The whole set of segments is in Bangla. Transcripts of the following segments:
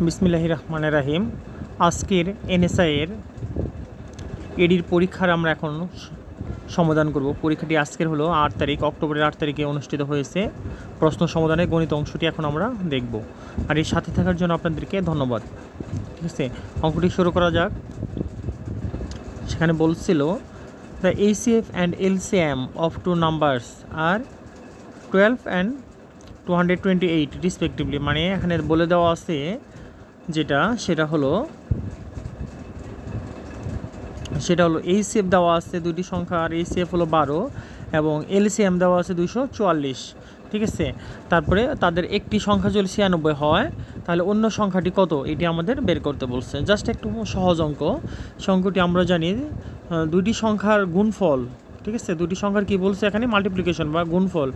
বিসমিল্লাহির রহমানির রহিম। আজকের এনএসআই-এর এডির পরীক্ষার আমরা এখন সমাধান করব। পরীক্ষাটি আজকের হলো 8 তারিখ, অক্টোবরের 8 তারিখে অনুষ্ঠিত হয়েছে। প্রশ্ন সমাধানের গণিত অংশটি এখন আমরা দেখব। আর এর সাথে থাকার জন্য আপনাদেরকে ধন্যবাদ। ঠিক আছে, অঙ্কটি শুরু করা যাক। সেখানে বলছিল the HCF and LCM of two numbers আর 12 অ্যান্ড 228 রেসপেক্টিভলি। মানে এখানে বলে দেওয়া আছে সেটা হলো এইচসিএফ দেওয়া আছে দুইটি সংখ্যা, আর এইচসিএফ হলো 12 এবং এলসিএম দেওয়া আছে 244। ঠিক আছে, তারপরে তাদের একটি সংখ্যা যদি 96 হয় তাহলে অন্য সংখ্যাটি কত, এটি আমাদের বের করতে বলছে। জাস্ট একটু সহজ অঙ্ক। অঙ্কটি আমরা জানি দুইটি সংখ্যার গুণফল। ঠিক আছে, দুটি সংখ্যার কি বলছে এখানে, মাল্টিপ্লিকেশন বা গুণফল।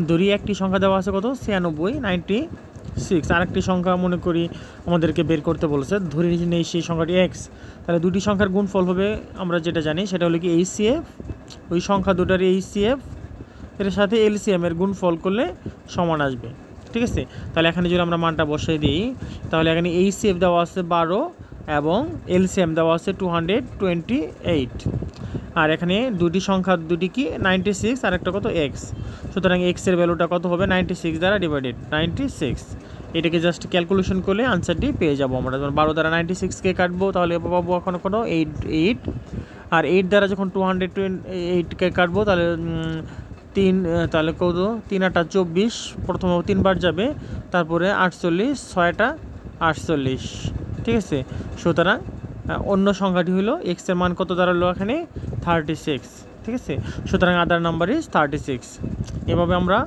ধরি একটি সংখ্যা দেওয়া আছে কত, 96, আরেকটি সংখ্যা মনে করি আমাদেরকে বের করতে বলেছে, ধরে নেই সেই সংখ্যাটি এক্স। তাহলে দুটি সংখ্যার গুণফল হবে, আমরা যেটা জানি সেটা হলো কি এইচসিএফ, ওই সংখ্যা দুটার এইচসিএফ এর সাথে এলসিএম এর গুণফল করলে সমান আসবে। ঠিক আছে, তাহলে এখানে যদি আমরা মানটা বসাই দিই তাহলে এখানে এইচসিএফ দেওয়া আছে 12 এবং এলসিএম দেওয়া আছে 228। আর এখানে দুটি সংখ্যা দুটি কি 96 আর একটা কত এক্স। সুতরাং এক্সের ভ্যালুটা কত হবে, 96 দ্বারা ডিভাইডেড 96। এটাকে জাস্ট ক্যালকুলেশন করলে আনসারটি পেয়ে যাবো আমরা। যখন 12 দ্বারা 96কে কাটবো তাহলে পাবো এখন কোনো 8। আর 8 দ্বারা যখন 228কে কাটবো তাহলে তাহলে কত, 3 8 24, প্রথমে 3 বার যাবে, তারপরে 48, 6টা 48। ঠিক আছে, সুতরাং অন্য সংখ্যাটি হলো এক্সের মান কত দাঁড়ালো এখানে 36। ঠিক আছে, সুতরাং আদার নাম্বার ইজ 36। এভাবে আমরা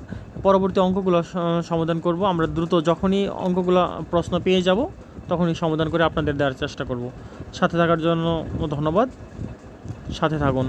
পরবর্তী অঙ্কগুলো সমাধান করব। আমরা দ্রুত যখনই অঙ্কগুলো প্রশ্ন পেয়ে যাব তখনই সমাধান করে আপনাদের দেওয়ার চেষ্টা করব। সাথে থাকার জন্য ধন্যবাদ, সাথে থাকুন।